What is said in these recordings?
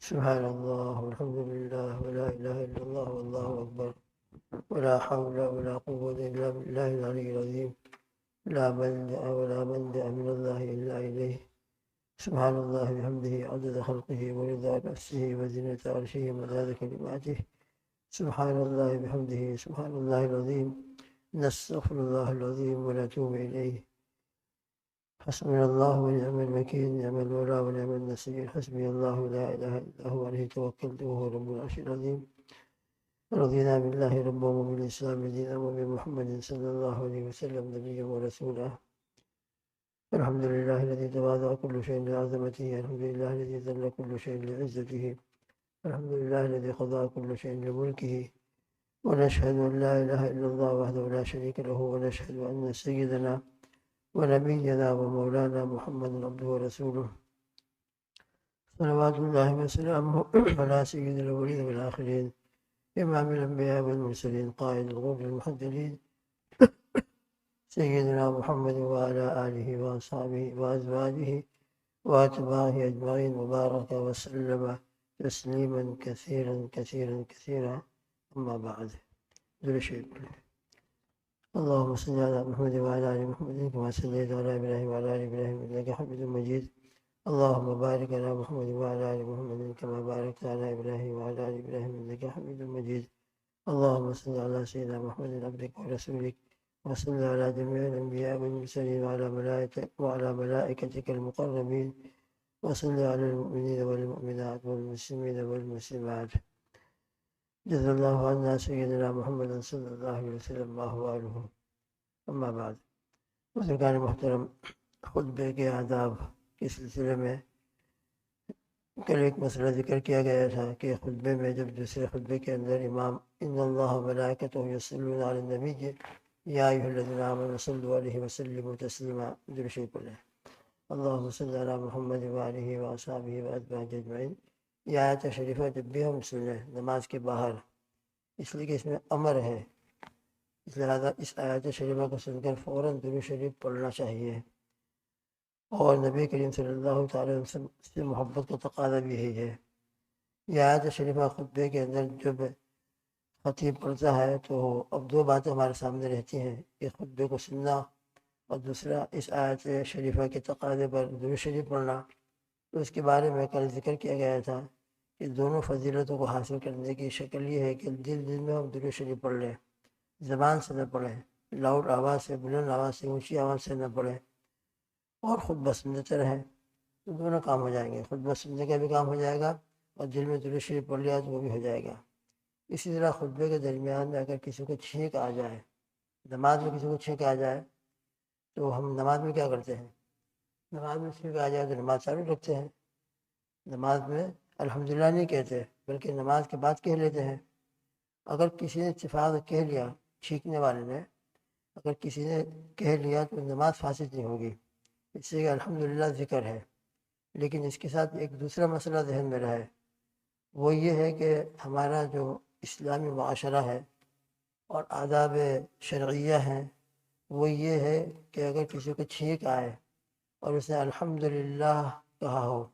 سبحان الله والحمد لله ولا إله إلا الله والله أكبر ولا حول ولا قوة إلا بالله العلي العظيم لا ملجأ ولا ملجأ من الله إلا إليه سبحان الله بحمده عدد خلقه ورضا نفسه وزنة عرشه ومداد كلماته سبحان الله بحمده سبحان الله العظيم نستغفر الله العظيم ونتوب إليه حسبنا الله ونعم الوكيل نعم المولى ونعم النصير حسبي الله لا إله إلا هو عليه توكلت وهو رب العرش العظيم رضينا بالله ربا وبالإسلام دينا وبمحمد صلى الله عليه وسلم نبيا ورسولا الحمد لله الذي تواضع كل شيء لعظمته الحمد لله الذي ذل كل شيء لعزته الحمد لله الذي قضى كل شيء لملكه ونشهد أن لا إله إلا الله وحده لا شريك له ونشهد أن سيدنا ونبينا ومولانا محمد عبده ورسوله صلوات الله وسلامه على سيد الأولين والآخرين إمام الأنبياء والمرسلين قائد الغر المحجلين سيدنا محمد وعلى آله وأصحابه وأزواجه وأتباعه أجمعين وبارك وسلم تسليما كثيرا كثيرا كثيرا أما بعد اللهم صل على محمد وعلى آل محمد كما صليت على إبراهيم وعلى آل إبراهيم إنك حميد مجيد اللهم بارك على محمد وعلى آل محمد كما باركت على إبراهيم وعلى آل إبراهيم إنك حميد مجيد اللهم صل على سيدنا محمد عبدك ورسولك وصل على جميع الأنبياء والمرسلين وعلى ملائكتك المقربين وصل على المؤمنين والمؤمنات والمسلمين والمسلمات جزا الله عنا سيدنا محمد صلی اللہ علیہ وسلم وآلہ اما بعد بزرگان محترم خطبے کے آداب کے سلسلے میں کل ایک مسئلہ ذکر کیا گیا تھا کہ خطبے میں جب دوسرے خطبے کے اندر امام ان اللہ وملائکتہ یصلون علی النبی یا ایھا الذین آمنوا صلوا علیہ وسلموا تسلیما درود شریف پڑھیں اللہم صل علی محمد وآلہ وأصحابہ وأتباعہ اجمعین. یہ آیت شریفہ جب بھی ہم سنیں نماز کے باہر، اس لیے کہ اس میں امر ہے، اس لہٰذا اس آیت شریفہ کو سن کر فوراً درود شریف پڑھنا چاہیے، اور نبی کریم صلی اللہ تعالی وسلم سے محبت کا تقاضا بھی یہی ہے. یہ آیت شریفہ خطبے کے اندر جب خطیب پڑھتا ہے تو اب دو باتیں ہمارے سامنے رہتی ہیں، ایک خطبے کو سننا اور دوسرا اس آیت شریفہ کے تقاضے پر درود شریف پڑھنا. تو اس کے بارے میں کل ذکر کیا گیا تھا کہ دونوں فضیلتوں کو حاصل کرنے کی شکل یہ ہے کہ دل میں ہم درود شریف پڑھ لیں، زبان سے نہ پڑھیں، لاؤڈ آواز سے، بلند آواز سے، اونچی آواز سے نہ پڑھیں، اور خطبہ سنتے رہیں. تو دونوں کام ہو جائیں گے، خطبہ سننے کا بھی کام ہو جائے گا اور دل میں درود شریف پڑھ لیا تو وہ بھی ہو جائے گا. اسی طرح خطبے کے درمیان میں اگر کسی کو چھینک آ جائے، نماز میں کسی کو چھینک آ جائے، تو ہم نماز میں کیا کرتے ہیں؟ نماز میں چھینک آ جائے تو نماز چالو رکھتے ہیں، نماز میں الحمدللہ نہیں کہتے بلکہ نماز کے بعد کہہ لیتے ہیں. اگر کسی نے اتفاق کہہ لیا، چھینکنے والے نے اگر کسی نے کہہ لیا تو نماز فاسد نہیں ہوگی، اس سے کہ الحمدللہ ذکر ہے. لیکن اس کے ساتھ ایک دوسرا مسئلہ ذہن میں رہا ہے، وہ یہ ہے کہ ہمارا جو اسلامی معاشرہ ہے اور آداب شرعیہ ہیں وہ یہ ہے کہ اگر کسی کو چھینک آئے اور اس نے الحمدللہ کہا ہو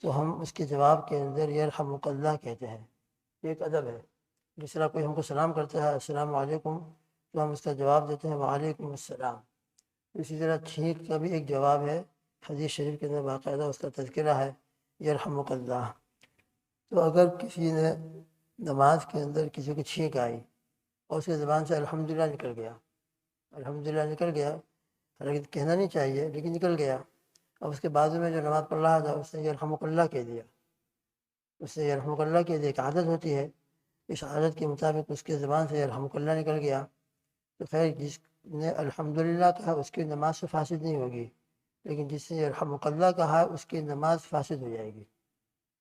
تو ہم اس کے جواب کے اندر یرحمک اللہ کہتے ہیں. ایک ادب ہے. جس طرح کوئی ہم کو سلام کرتا ہے السلام علیکم تو ہم اس کا جواب دیتے ہیں وعلیکم السلام. اسی طرح چھینک کا بھی ایک جواب ہے، حدیث شریف کے اندر باقاعدہ اس کا تذکرہ ہے یرحمک اللہ. تو اگر کسی نے نماز کے اندر کسی کو چھینک آئی اور اس کی زبان سے الحمدللہ نکل گیا، الحمدللہ نکل گیا، حالانکہ کہنا نہیں چاہیے لیکن نکل گیا، اب اس کے بازو میں جو نماز پڑھ رہا تھا اس نے یرحمک اللہ کہہ دیا، اس نے یرحمک اللہ کہہ دیا. ایک عادت ہوتی ہے، اس عادت کے مطابق اس کے زبان سے یرحمک اللہ نکل گیا تو خیر جس نے الحمدللہ کہا اس کی نماز سے فاسد نہیں ہوگی، لیکن جس نے یرحمک اللہ کہا اس کی نماز فاسد ہو جائے گی،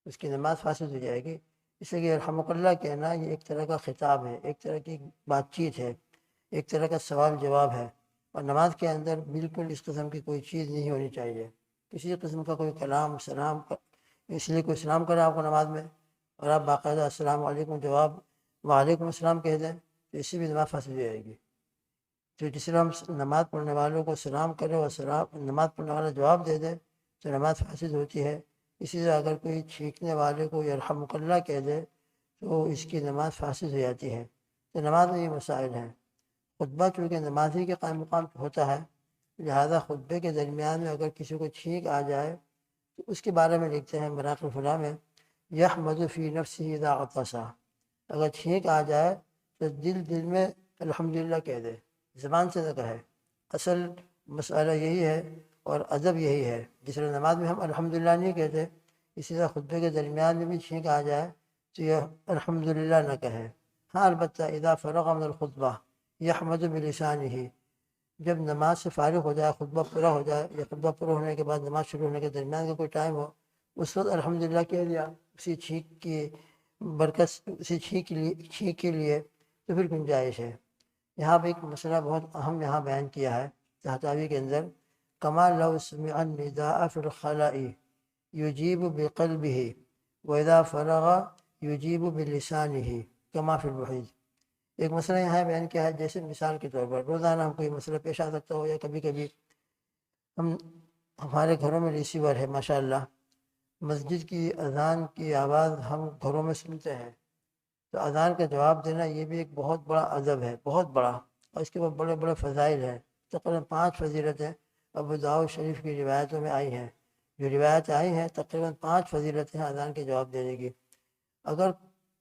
اس کی نماز فاسد ہو جائے گی. اس لیے کہ یرحمک اللہ کہنا یہ ایک طرح کا خطاب ہے، ایک طرح کی بات چیت ہے، ایک طرح کا سوال جواب ہے، اور نماز کے اندر بالکل اس قسم کی کوئی چیز نہیں ہونی چاہیے، کسی قسم کا کوئی کلام سلام. اس لیے کوئی سلام کرے آپ کو نماز میں اور آپ باقاعدہ السلام علیکم جواب وعلیکم السلام کہہ دیں تو اس سے بھی نماز فاسد ہو جائے گی. تو جس طرح ہم نماز پڑھنے والوں کو سلام کریں اور نماز پڑھنے والا جواب دے دیں تو نماز فاسد ہوتی ہے. اسی طرح اگر کوئی چھینکنے والے کو یرحمک اللہ کہہ دے تو اس کی نماز فاسد ہو جاتی ہے۔ تو نماز میں یہ مسائل ہیں۔ خطبہ چونکہ نمازی کے قائم مقام پہ ہوتا ہے، لہذا خطبے کے درمیان میں اگر کسی کو چھینک آ جائے تو اس کے بارے میں لکھتے ہیں مراقب فلاں میں، یحمد فی نفسہ اذا عطس، اگر چھینک آ جائے تو دل میں الحمدللہ کہہ دے، زبان سے نہ کہے۔ اصل مسئلہ یہی ہے اور ادب یہی ہے، جس طرح نماز میں ہم الحمدللہ نہیں کہتے، اسی طرح خطبے کے درمیان میں بھی چھینک آ جائے تو یہ الحمدللہ نہ کہے۔ ہاں البتہ اذا فرغ من الخطبہ یحمد بلسانہ، جب نماز سے فارغ ہو جائے، خطبہ پورا ہو جائے یا خطبہ پورا ہونے کے بعد نماز شروع ہونے کے درمیان کا کوئی ٹائم ہو، اس وقت الحمدللہ کہہ دیا اسی چھینک کی برکت، اسی چھینک کے لیے، تو پھر گنجائش ہے۔ یہاں پہ ایک مسئلہ بہت اہم یہاں بیان کیا ہے طحطاوی کے اندر، کما لو سمع النداء فی الخلاء یجیب بقلبہ واذا فرغ یجیب بلسانہ کما فی المحیط۔ ایک مسئلہ یہاں بیان کیا ہے، جیسے مثال کے طور پر روزانہ ہم کوئی مسئلہ پیش آ سکتا ہو، یا کبھی کبھی ہمارے گھروں میں ریسیور ہے ماشاءاللہ، مسجد کی اذان کی آواز ہم گھروں میں سنتے ہیں، تو اذان کا جواب دینا یہ بھی ایک بہت بڑا ادب ہے، بہت بڑا، اور اس کے بعد بڑے بڑے فضائل ہیں۔ تقریباً 5 فضیلتیں ابو داؤد شریف کی روایتوں میں آئی ہیں، جو روایت آئی ہیں تقریباً 5 فضیلتیں ہیں اذان کے جواب دینے کی۔ اگر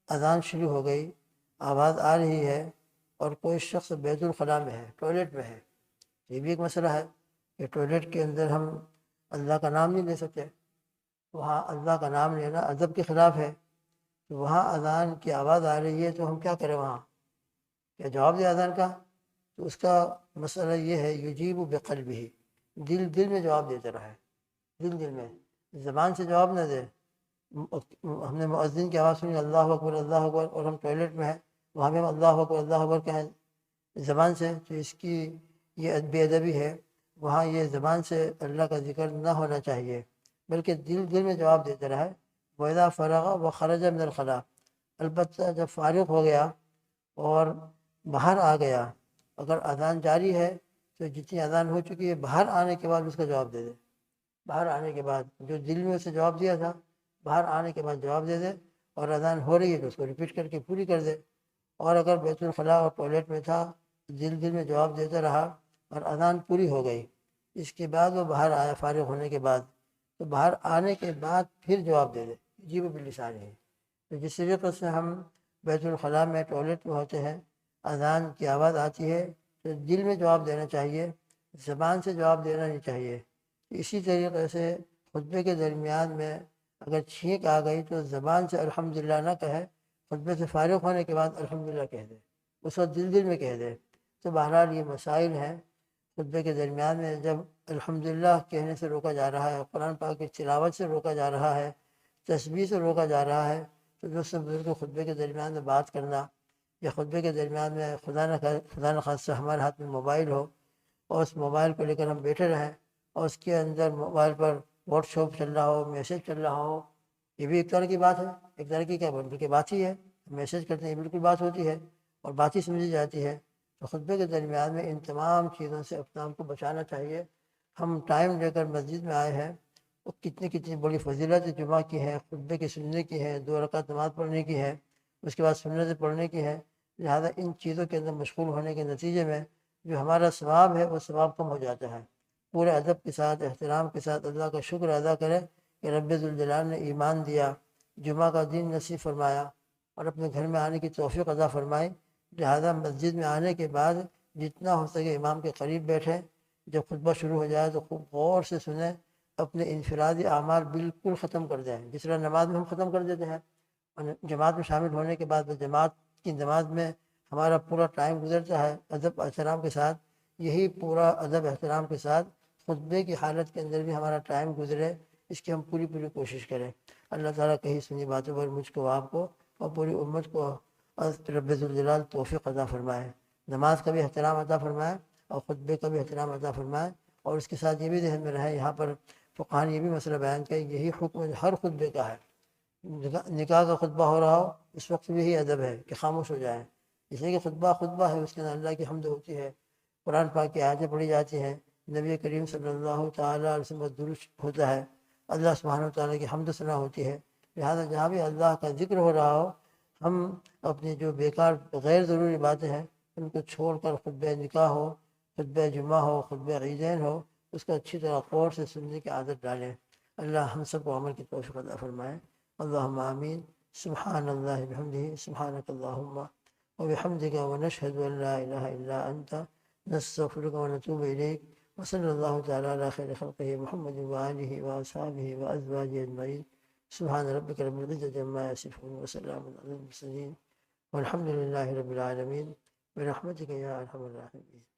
اذان شروع ہو گئی، آواز آ رہی ہے اور کوئی شخص بیت الخلاء میں ہے، ٹوائلٹ میں ہے، یہ بھی ایک مسئلہ ہے کہ ٹوائلٹ کے اندر ہم اللہ کا نام نہیں لے سکتے، وہاں اللہ کا نام لینا ادب کے خلاف ہے، تو وہاں اذان کی آواز آ رہی ہے تو ہم کیا کریں، وہاں کیا جواب دیں اذان کا؟ تو اس کا مسئلہ یہ ہے یجیب بقلبہ، دل میں جواب دیتا رہے، دل میں، زبان سے جواب نہ دے۔ ہم نے مؤذن کی آواز سنی اللہ اکبر اللہ اکبر، اور ہم ٹوائلٹ میں ہیں، وہاں بھی ہم اللہ اکبر کہیں زبان سے، تو اس کی یہ بے ادبی ہے۔ وہاں یہ زبان سے اللہ کا ذکر نہ ہونا چاہیے، بلکہ دل میں جواب دیتے رہے۔ وَإِذَا فَرَغَ وَخَرَجَ مِنَ الْخَلَاءِ، البتہ جب فارغ ہو گیا اور باہر آ گیا، اگر اذان جاری ہے تو جتنی اذان ہو چکی ہے باہر آنے کے بعد اس کا جواب دے دے، باہر آنے کے بعد جو دل میں اسے جواب دیا تھا باہر آنے کے بعد جواب دے دے، اور اذان ہو رہی ہے تو اس کو ریپیٹ کر کے پوری کر دے۔ اور اگر بیت الخلاء اور ٹوائلٹ میں تھا، دل میں جواب دیتا رہا اور اذان پوری ہو گئی، اس کے بعد وہ باہر آیا فارغ ہونے کے بعد، تو باہر آنے کے بعد پھر جواب دے دے، جیب بلسان ہے۔ تو جس طریقے سے ہم بیت الخلاء میں ٹوائلٹ میں ہوتے ہیں، اذان کی آواز آتی ہے تو دل میں جواب دینا چاہیے، زبان سے جواب دینا نہیں چاہیے۔ اسی طریقے سے خطبے کے درمیان میں اگر چھینک آ گئی تو زبان سے الحمدللہ نہ کہے، خطبے سے فارغ ہونے کے بعد الحمدللہ کہہ دے، اس وقت دل میں کہہ دے۔ تو بہرحال یہ مسائل ہیں خطبے کے درمیان میں، جب الحمدللہ کہنے سے روکا جا رہا ہے، قرآن پاک کی تلاوت سے روکا جا رہا ہے، تسبیح سے روکا جا رہا ہے، تو دوستوں بزرگوں خطبے کے درمیان میں بات کرنا، یا خطبے کے درمیان میں خدا نہ خاصہ ہمارے ہاتھ میں موبائل ہو اور اس موبائل کو لے کر ہم بیٹھے رہیں، اور اس کے اندر موبائل پر واٹس ایپ چل رہا ہو، میسیج چل رہا ہو، یہ بھی ایک طرح کی بات ہے، ایک طرح کی کیا بلکہ بات ہی ہے، میسیج کرتے ہیں یہ بالکل بات ہوتی ہے اور بات ہی سمجھی جاتی ہے۔ تو خطبے کے درمیان میں ان تمام چیزوں سے اپنے آپ کو بچانا چاہیے۔ ہم ٹائم لے کر مسجد میں آئے ہیں، وہ کتنی بڑی فضیلت جمعہ کی ہے، خطبے کی سننے کی ہے، 2 رکعت نماز پڑھنے کی ہے، اس کے بعد سنت پڑھنے کی ہے، لہذا ان چیزوں کے اندر مشغول ہونے کے نتیجے میں جو ہمارا ثواب ہے وہ ثواب کم ہو جاتا ہے۔ پورے ادب کے ساتھ، احترام کے ساتھ اللہ کا شکر ادا کرے کہ رب ذوالجلال نے ایمان دیا، جمعہ کا دن نصیب فرمایا اور اپنے گھر میں آنے کی توفیق عطا فرمائی۔ لہذا مسجد میں آنے کے بعد جتنا ہو سکے امام کے قریب بیٹھیں، جب خطبہ شروع ہو جائے تو خوب غور سے سنیں، اپنے انفرادی اعمال بالکل ختم کر دیں، جس طرح نماز میں ہم ختم کر دیتے ہیں، اور جماعت میں شامل ہونے کے بعد جماعت کی نماز میں ہمارا پورا ٹائم گزرتا ہے ادب احترام کے ساتھ، یہی پورا ادب احترام کے ساتھ خطبے کی حالت کے اندر بھی ہمارا ٹائم گزرے، اس کی ہم پوری کوشش کریں۔ اللہ تعالیٰ کہیں سنی باتوں پر مجھ کو، آپ کو اور پوری امت کو رب ذوالجلال توفیق عطا فرمائے، نماز کا بھی احترام عطا فرمائے اور خطبے کا بھی احترام عطا فرمائے۔ اور اس کے ساتھ یہ بھی ذہن میں رہے، یہاں پر فقہاء نے یہ بھی مسئلہ بیان کیا، یہی حکم ہر خطبے کا ہے، نکاح کا خطبہ ہو رہا ہو اس وقت بھی یہی ادب ہے کہ خاموش ہو جائیں، اس لیے کہ خطبہ ہے، اس کے اندر اللہ کی حمد ہوتی ہے، قرآن پاک کی آیتیں پڑھی جاتی ہیں، نبی کریم صلی اللہ تعالیٰ علیہ وسلم کا درود ہوتا ہے، اللہ سبحانہ وتعالیٰ کی حمد و ثنا ہوتی ہے۔ لہٰذا جہاں بھی اللہ کا ذکر ہو رہا ہو، ہم اپنی جو بیکار غیر ضروری باتیں ہیں ان کو چھوڑ کر خطبہ نکاح ہو، خطبہ جمعہ ہو، خطبہ عیدین ہو، اس کو اچھی طرح غور سے سننے کی عادت ڈالیں۔ اللہ ہم سب کو عمل کی توفیق عطا فرمائے۔ اللہم آمین۔ سبحان اللہ بحمدہ، سبحانک اللہم وبحمدک، ونشہد ان لا الہ الا انت، نستغفرک ونتوب الیک، وصلی اللہ تعالی علی خیر خلقہ محمد وآلہ واصحابہ وازواجہ اجمعین۔ سبحان ربک رب العزۃ عما یصفون، وسلام علی المرسلین، والحمد للہ رب العالمین، برحمتک یا ارحم الراحمین۔